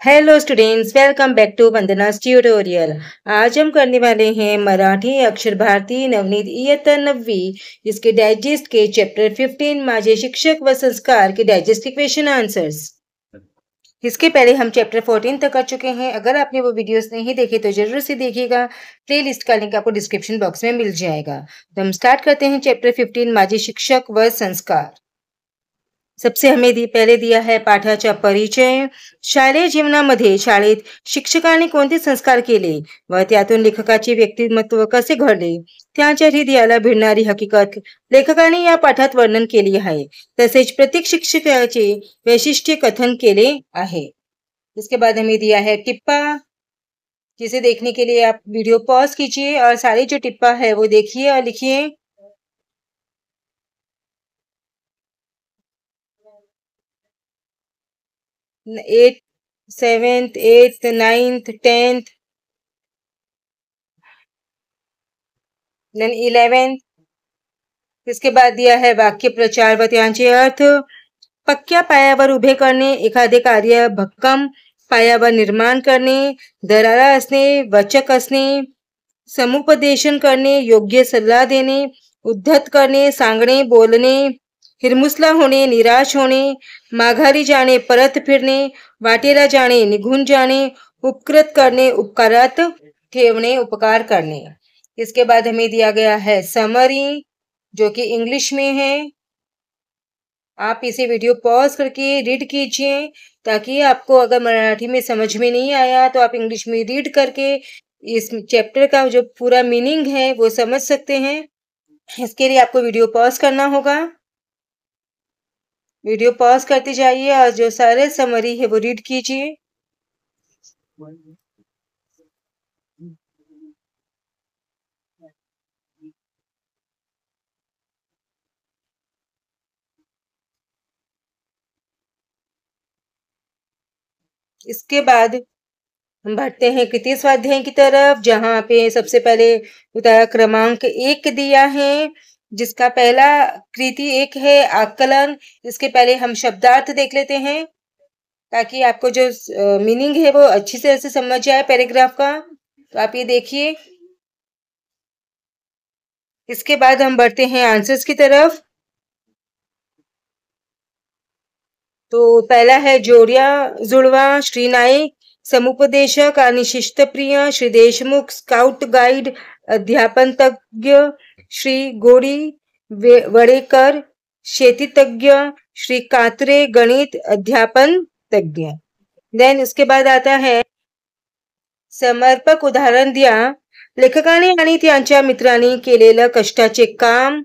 Hello students, welcome back to Vandana's tutorial. आज हम करने वाले हैं मराठी अक्षर भारती नवनीत इयत्ता 9वी, जिसके डाइजेस्ट के चैप्टर 15 माझे शिक्षक व संस्कार के डाइजेस्ट के क्वेश्चन आंसर्स। इसके पहले हम चैप्टर 14 तक कर चुके हैं। अगर आपने वो वीडियोस नहीं देखे तो जरूर से देखिएगा। प्लेलिस्ट का लिंक आपको डिस्क्रिप्शन बॉक्स में मिल जाएगा। तो हम स्टार्ट करते हैं चैप्टर 15 माझे शिक्षक व संस्कार। सबसे हमें पहले दिया है पाठाचा परिचय। शालेय जीवनामध्ये शाळेत शिक्षकांनी कोणते संस्कार केले व त्यातून लेखकाचे व्यक्तिमत्व कसे घडले त्याच्या हृदयाला भिडणारी हकीकत लेखकाने या पाठात वर्णन केली आहे। तसेच प्रत्येक शिक्षकाचे वैशिष्ट्य कथन केले आहे। इसके बाद हमें दिया है टिप्पा, जिसे देखने के लिए आप वीडियो पॉज कीजिए और सारे जो टिप्पा है वो देखिए और लिखिए। 8th 7th 8th 9th 10th then 11th। इसके बाद दिया है वाक्य प्रचार व त्यांचे अर्थ। पक्क्या पायावर उभे करणे, एखादे कार्य भक्कम पायावर निर्माण करणे, दरारा असणे, वचक असणे, समुपदेशन करणे, योग्य सल्ला देणे, उद्धत करणे, सांगणे, बोलणे, हिरमुसला होणे, निराश होणे, माघारी जाणे, परत फिरणे, वाटेला जाणे, निघून जाणे, उपकृत करणे, उपकारात ठेवणे, उपकार करणे। इसके बाद हमें दिया गया है समरी, जो कि इंग्लिश में है। आप इसे वीडियो पॉज करके रीड कीजिए, ताकि आपको अगर मराठी में समझ में नहीं आया तो आप इंग्लिश में रीड करके इस चैप्टर का जो पूरा मीनिंग है वो समझ सकते हैं। इसके लिए आपको वीडियो पॉज करना होगा। वीडियो पॉज करते जाइए और जो सारे समरी है वो रीड कीजिए। इसके बाद हम बढ़ते हैं कृति स्वाध्याय की तरफ, जहां पे सबसे पहले उतारा क्रमांक 1 दिया है, जिसका पहला कृति 1 है आकलन। इसके पहले हम शब्दार्थ देख लेते हैं, ताकि आपको जो मीनिंग है वो अच्छी तरह से समझ जाए पैराग्राफ का। तो आप ये देखिए। इसके बाद हम बढ़ते हैं आंसर्स की तरफ। तो पहला है जोड्या जुळवा, श्री नाईक समुपदेशक आणि शिस्तप्रिय, श्री देशमुख स्काउट गाइड अध्यापन तज्ञ, श्री गोडी वडेकर शेतीतज्ञ, श्री कात्रे गणित अध्यापन तज्ञ। देन उसके बाद आता है समर्पक उदाहरण द्या। लेखकाने आणि त्यांच्या मित्रांनी केलेलं कष्टाचे काम,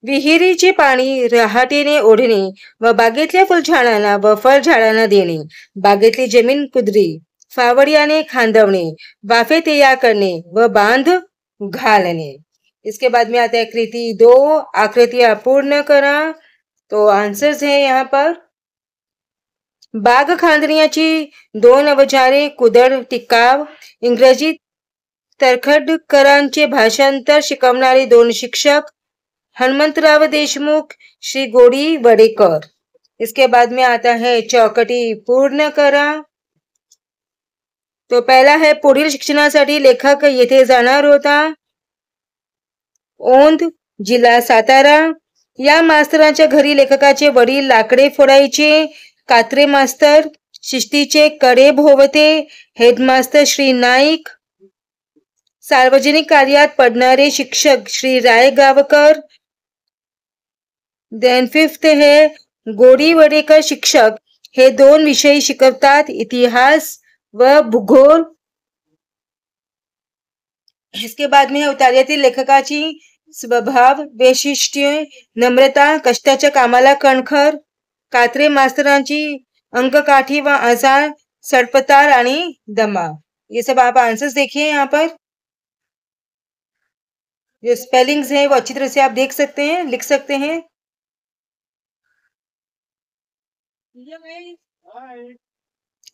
विहिरीचे पाणी रहाटेने ओढणे व बागेतल्या फुलझाडांना व फळझाडांना देणे, बागेतली जमीन कुदरी फावड्याने खांदवणे, वाफे तयार करणे व बांध घालणे। इसके बाद में आता है कृति 2 आकृतियां पूर्ण करा। तो आंसर्स है यहाँ पर बाग खांदण्याची 2 अवजारे, कुदळ, टिकाव, इंग्रजी तरखडकरांचे भाषांतर शिकवणारे 2 शिक्षक, हनुमंतराव देशमुख, श्री गोडी वडेकर। इसके बाद में आता है चौकटी पूर्ण करा। तो पहला है पुढील शिक्षणासाठी लेखक येथे जाणार होता। औंध, जिल्हा सातारा। या मास्तरांच्या घरी लेखकाचे वडील लाकडे फोडायचे। कात्रे मास्तर, शिस्तीचे कडे भोवते, हेडमास्तर श्री नाईक, सार्वजनिक कार्यात पडणारे शिक्षक श्री रायगावकर। देन 5th है गोडी वडेकर शिक्षक हे 2 विषय शिकवतात, इतिहास व भूगोल। इसके बाद में उतार्यातील लेखकाची स्वभाव वैशिष्ट्ये, नम्रता, कष्टाच्या कामाला कणखर, कात्रे मास्तरांची अंककाठी व आजार, सडपतार आणि दमा। ये सब आप आंसर्स देखिए। यहाँ पर जो स्पेलिंग्स हैं वो अच्छी तरह से आप देख सकते हैं, लिख सकते हैं।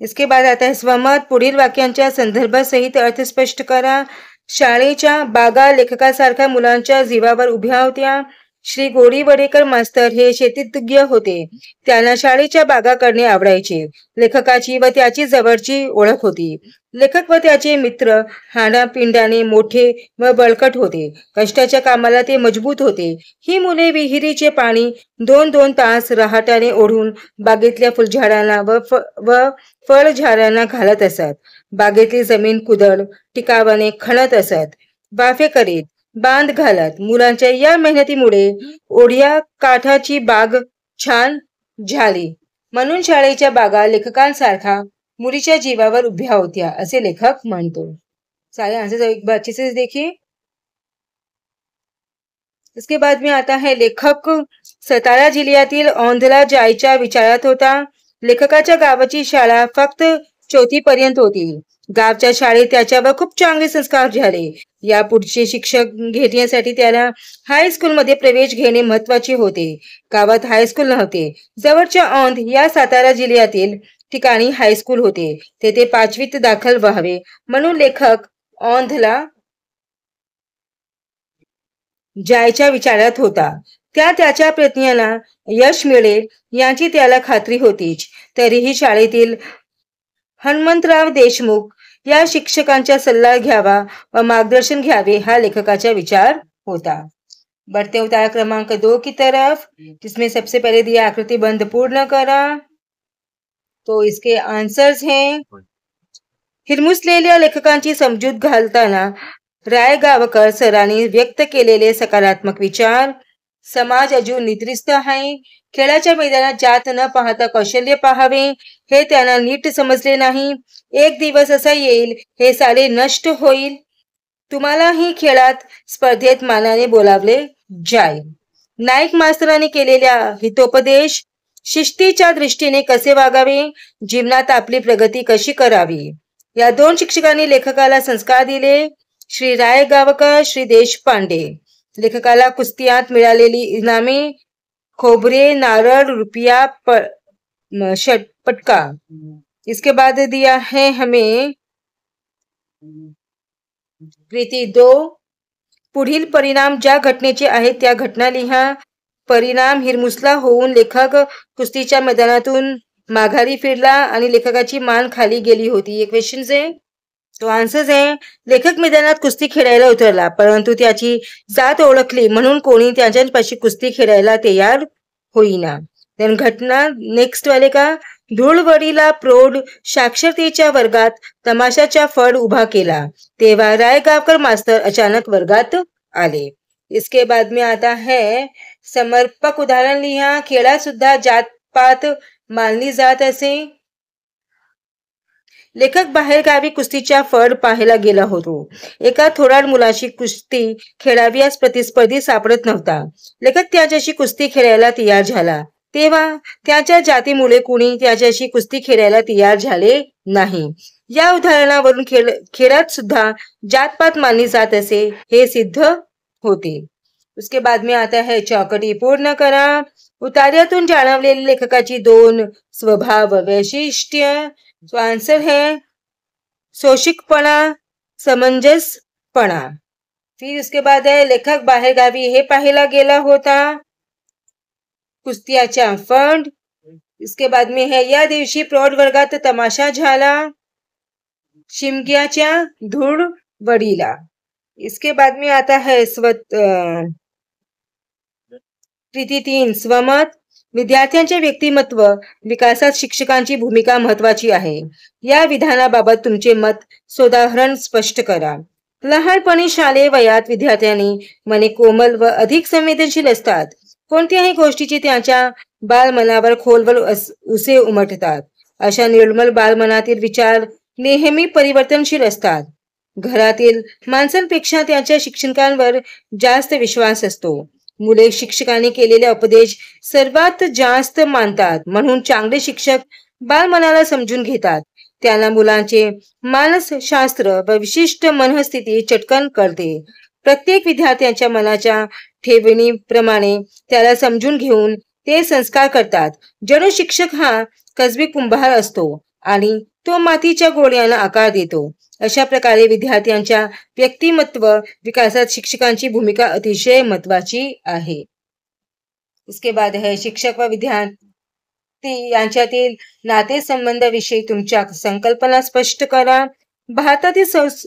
इसके बाद आता है स्वमत, पुढील वाक्यांच्या संदर्भासहित अर्थ स्पष्ट करा। शाळेच्या बागा लेखकासारख्या मुलांच्या जीवावर उभ्या होत्या। श्री गोडीवडेकर मास्तर हे शेतीतज्ञ होते. त्यांना शाळेच्या बागा करणे आवडायचे. लेखकाची व त्याची जवळची ओळख होती. लेखक व त्याचे मित्र हाडापिंडाने मोठे व बळकट होते. कष्टाच्या कामाला ते मजबूत होते. ही मुले विहिरीचे पाणी 2-2 तास रहाटाने ओढून बागेतल्या फुलझाडांना व फळझाडांना घालत असत. बागेतली जमीन कुदळ टिकावाने खणत असत. वाफे करीत, बांध घालत. मुलांच्या या मेहनतीमुळे ओढ्या काठाची बाग छान झाली. म्हणून शाळेच्या बागा लेखकांसारखा मुलीच्या जीवावर उभ्या होत्या असे लेखक म्हणतो. सारे आंसर एक बार अच्छे से देखिए. इसके बाद में आता है लेखक सातारा जिल्ह्यातील औंधला जायच्या विचारात होता. लेखकाच्या गावाची शाळा फक्त 4थी पर्यंत होती. गावच्या शाळेत त्याच्यावर खूप चांगले संस्कार झाले. या पुढचे शिक्षक घेण्यासाठी त्याला हायस्कूलमध्ये प्रवेश घेणे महत्वाचे होते. गावात हायस्कूल नव्हते. जवळच्या औंध या सातारा जिल्ह्यातील ठिकाणी हायस्कूल होते. तेथे 5वीत दाखल व्हावे म्हणून लेखक औंधला जायच्या विचारात होता. त्याच्या प्रयत्नांना यश मिळेल याची त्याला खात्री होतीच. तरीही शाळेतील हनुमंतराव देशमुख या शिक्षकांचा सल्ला घ्यावा व मार्गदर्शन घ्यावे हा लेखकाचा विचार होता. बढ़ते उतारा क्रमांक 2 की तरफ, जिसमें सबसे पहले दिया आकृति बंध पूर्ण करा. तो इसके आंसर्स हैं. हिरमुसलेल्या लेखकांची समजूत घालताना रायगावकर सरांनी व्यक्त केलेले सकारात्मक विचार. समाज अजून निद्रिस्त आहे. खेळाच्या मैदानात जात न पाहता कौशल्य पाहावे हे त्यांना नीट समजले नाही. एक दिवस असा येईल हे सारे नष्ट होईल. तुम्हालाही खेळात स्पर्धेत मानाने बोलावले जाईल. नाईक मास्तरांनी केलेल्या हितोपदेश. शिस्तीच्या दृष्टीने कसे वागावे, जीवनात आपली प्रगती कशी करावी. या 2 शिक्षकांनी लेखकाला संस्कार दिले. श्री रायगावकर, श्री देशपांडे. लेखकाला कुस्तियात मिळालेली इनामे खोबरे, नारळ, रुपया, पटका. इसके बाद दिया है हमें कृती 2. पुढील परिणाम ज्या घटनेचे आहेत त्या घटना लिहा. परिणाम हिरमुसला होऊन लेखक कुस्तीच्या मैदानातून माघारी फिरला आणि लेखकाची मान खाली गेली होती. एक क्वेश्चन आहे. तो आन्सर्स आहे. लेखक मैदानात कुस्ती खेळायला उतरला, परंतु त्याची जात ओळखली म्हणून कोणी त्याच्यापाशी कुस्ती खेळायला तयार होईना. देन घटना नेक्स्ट वाले का. धूळवडीला प्रौढ साक्षरतेच्या वर्गात तमाशाचा फड उभा केला तेव्हा रायगावकर मास्तर अचानक वर्गात आले. इसके बाद में आता है समर्पक उदाहरण लिहा. खेळात सुद्धा जातपात मानली जात असे. लेखक बाहेरगावी कुस्तीच्या फड पाहायला गेला होतो. एका थोराड मुलाशी कुस्ती खेळाव्यास प्रतिस्पर्धी सापडत नव्हता. लेखक त्याच्याशी कुस्ती खेळायला तयार झाला तेव्हा त्याच्या जातीमुळे कुणी त्याच्याशी कुस्ती खेळायला तयार झाले नाही. या उदाहरणावरून खेळात सुद्धा जातपात मानली जात असे हे सिद्ध होते. उसके बाद में आता है चौकटी पूर्ण करा. उतार्यातून जाणवलेली लेखकाची 2 स्वभाव वैशिष्ट्य. तो आंसर है सोशिकपणा, समंजसपणा. फिर उसके बाद है लेखक बाहेरगावी हे पाहायला गेला होता. कुस्तियाचा फंड. इसके बाद में है या दिवशी प्रौढ वर्गात तमाशा झाला. शिमग्याच्या धूळवडीला. इसके बाद में आता है कृती 3 स्वमत. विद्यार्थ्यांचे व्यक्तिमत्व विकासात शिक्षकांची भूमिका महत्वाची आहे. या विधानाबाबत तुमचे मत सोदाहरण स्पष्ट करा. लहानपणी शालेय वयात विद्यार्थ्यांनी मने कोमल व अधिक संवेदनशील असतात. कोणत्याही गोष्टीची त्यांच्या बालमनावर खोलवर उसे उमटतात. अशा निर्मल बालमनातील विचार नेहमी परिवर्तनशील असतात. घरातील माणसांपेक्षा त्यांच्या शिक्षकांवर जास्त विश्वास असतो. मुले शिक्षकांनी केलेला उपदेश सर्वात जास्त मानतात. म्हणून चांगले शिक्षक बालमनाला समजून घेतात. त्यांना मुलांचे मानसशास्त्र व विशिष्ट मनस्थिती चटकन कळते. प्रत्येक विद्यार्थ्यांच्या मनाच्या ठेवणीप्रमाणे त्याला समजून घेऊन ते संस्कार करतात. जणू शिक्षक हा कसबी कुंभार असतो आणि तो मातीच्या गोळ्यांना आकार देतो. अशा प्रकारे विद्यार्थ्यांच्या व्यक्तिमत्व विकासात शिक्षकांची भूमिका अतिशय महत्वाची आहे. उसके बाद है शिक्षक व विद्यार्थी यांच्यातील नातेसंबंधाविषयी तुमच्या संकल्पना स्पष्ट करा. भारतातील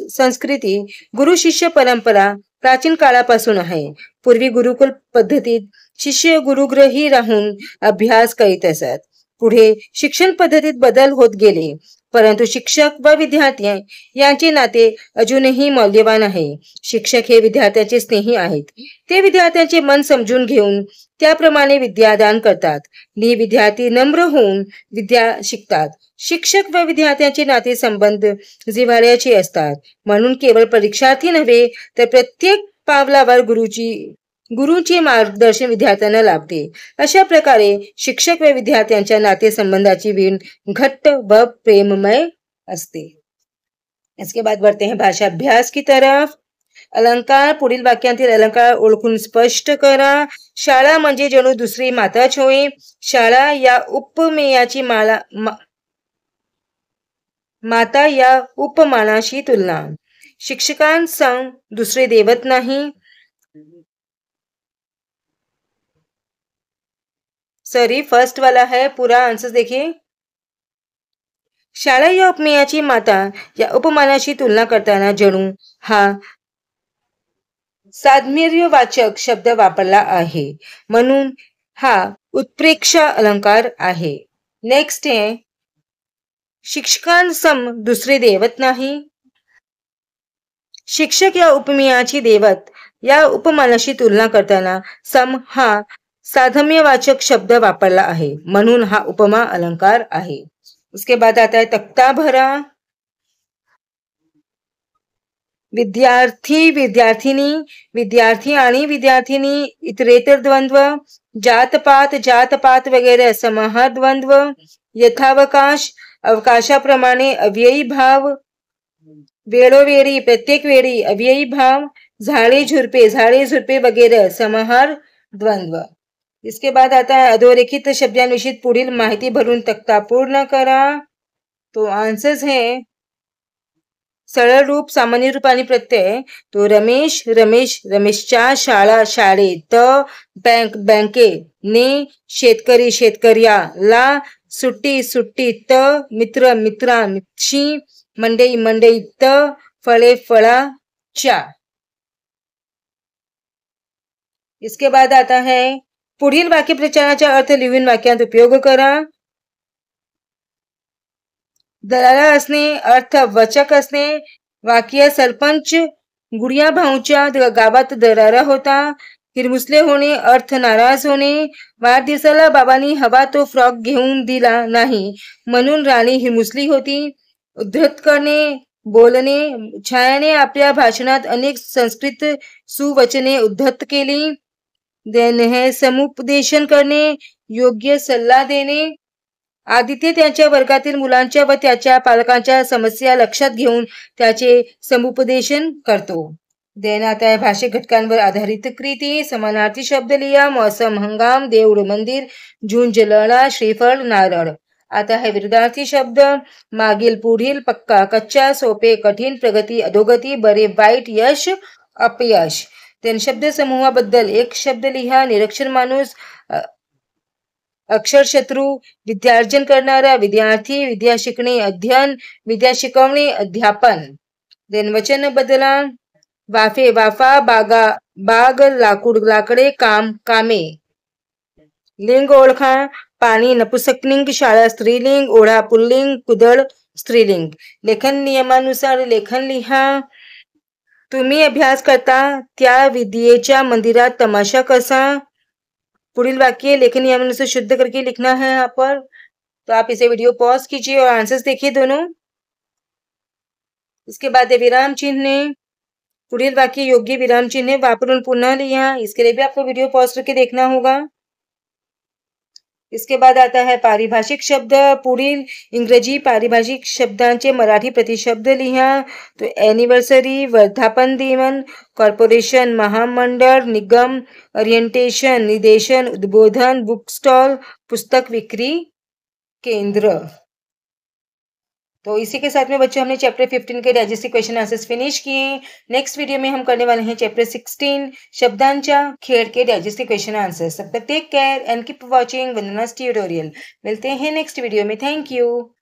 संस्कृती गुरु शिष्य परंपरा प्राचीन काळापासून आहे. पूर्वी गुरुकुल पद्धतीत शिष्य गुरुग्रही राहून अभ्यास करीत असत. पुढे शिक्षण पद्धतीत बदल होत गेले, परंतु शिक्षक व विद्यार्थी यांचे नाते अजूनही मौल्यवान आहे. शिक्षक हे विद्यार्थ्यांचे स्नेही आहेत. ते विद्यार्थ्यांचे मन समजून घेऊन त्याप्रमाणे विद्यादान करतात. विद्यार्थी नम्र होऊन विद्या शिकतात. शिक्षक व विद्यार्थ्यांचे नाते संबंध जिव्हाळ्याचे असतात. म्हणून केवळ परीक्षार्थी नव्हे तर प्रत्येक पावलावर गुरुचे मार्गदर्शन विद्यार्थ्यांना लाभते. अशा प्रकारे शिक्षक व विद्यार्थ्यांच्या नातेसंबंधाची वीण घट्ट व प्रेममय असते. इसके बाद बढ़ते हैं भाषा अभ्यास की तरफ. अलंकार, पुढील वाक्यांतील अलंकार ओळखून स्पष्ट करा. शाळा म्हणजे जणू दुसरी माताच होय. शाळा या उपमेयाची माता या उपमानाशी तुलना. शिक्षकांसम दुसरे देवत नाही. सॉरी, फर्स्ट वाला है, पूरा आंसर देखिए. शाळा या उपमेयाची माता या उपमानाशी तुलना करताना जणू हा साधर्म्यवाचक शब्द वापरला आहे, म्हणून हा उत्प्रेक्षा अलंकार आहे. नेक्स्ट आहे शिक्षकांसम दुसरे देवत नाही. शिक्षक या उपमेयाची देवत या उपमानाशी तुलना करताना सम हा साधर्म्यवाचक शब्द वापरला आहे, म्हणून हा उपमा अलंकार आहे. उसके बाद आता है तख्ता भरा. विद्यार्थी, विद्यार्थिनी, विद्यार्थी आणि विद्यार्थिनी, इतरेतर द्वंद्व, जातपात, जातपात वगैरे समाहार द्वंद्व, यथावकाश, अवकाशाप्रमाणे अव्ययी भाव, वेळोवेळी, प्रत्येक वेळी, अव्ययी भाव, झाडे झुडपे, झाडे झुडपे वगैरे समाहार द्वंद्व. इसके बाद आता है अधोरेखित शब्दांविषयी पुढील माहिती भरून तख्ता पूर्ण करा. तो आंसर्स है सरळ रूप, सामान्य रूप आणि प्रत्यय. तो रमेश, रमेश, रमेशच्या शाळा, शाळेत. बँक, बँकेने. शेतकरी, शेतकऱ्याला. सुट्टी, सुट्टीत. मित्र, मित्रांशी. मंडई, मंडईत. फळे, फळाच्या. इसके बाद आता है पुढील वाक्य प्रचाराचा अर्थ लिहून वाक्यात उपयोग करा. दरारा असणे, अर्थ वचक असणे. वाक्य सरपंच गुडिया भाऊच्या गावात दरारा होता. हिरमुसले होणे, अर्थ नाराज होणे. वाढदिवसाला बाबांनी हवा तो फ्रॉक घेऊन दिला नाही, म्हणून राणी हिरमुसली होती. उद्धृत करणे, बोलणे. छायाने आपल्या भाषणात अनेक संस्कृत सुवचने उद्धृत केली. देणे है समुपदेशन करणे, योग्य सल्ला देणे. आदित्य त्याच्या वर्गातील मुलांच्या व त्याच्या पालकांच्या समस्या लक्षात घेऊन त्याचे समुपदेशन करतो. देन आता है भाषिक घटकांवर आधारित कृती. समानार्थी शब्द लिहा. मौसम, हंगाम, देऊळ, मंदिर, झुंज, लळा, श्रीफळ, नारळ. आता है विरुद्धार्थी शब्द. मागील, पुढील, पक्का, कच्चा, सोपे, कठीण, प्रगती, अधोगती, बरे, वाईट, यश, अपयश. तीन शब्द समूहाबद्दल एक शब्द लिहा. निरक्षर माणूस, अक्षर शत्रू, विद्यार्जन करणारा, विद्यार्थी, विद्या शिकणे, अध्ययन, विद्या शिकवणे, अध्यापन. देन वचन बदला. वाफे, वाफा, बागा, बाग, लाकूड, लाकडे, काम, कामे. लिंग ओळखा. पाणी नपुंसकलिंग, शाळा स्त्रीलिंग, ओढा पुल्लिंग, कुदळ स्त्रीलिंग. लेखन नियमानुसार लेखन लिहा. तुम्ही अभ्यास करता त्या विद्येच्या मंदिरात तमाशा कसा. पुढील वाक्य लेखन नियमानुसार शुद्ध करके लिखना है यहाँ पर. तो आप इसे वीडियो पॉज कीजिए और आंसर्स देखिए दोनों. इसके बाद विराम चिन्ह. पुढील वाक्य योग्य विराम चिन्ह वापरून पुन्हा लिहा. इसके लिए भी आपको वीडियो पॉज करके देखना होगा. इसके बाद आता है पारिभाषिक शब्द. पुढील इंग्रजी पारिभाषिक शब्दांचे मराठी प्रतिशब्द लिहा. तो एनिव्हर्सरी, वर्धापन दिन, कॉर्पोरेशन, महामंडळ, निगम, ओरिएंटेशन, निदेशन, उद्बोधन, बुक स्टॉल, पुस्तक विक्री केंद्र. तो इसी के साथ में बच्चों हमने चैप्टर 15 के डाइजेस्टिव क्वेश्चन आंसर्स फिनिश किए। नेक्स्ट वीडियो में हम करने वाले हैं चैप्टर 16 शब्दांचा खेड़ के डाइजेस्टिव क्वेश्चन आंसर्स। तब तक take care and keep watching Vandana's tutorial. मिलते हैं नेक्स्ट वीडियो में। Thank you.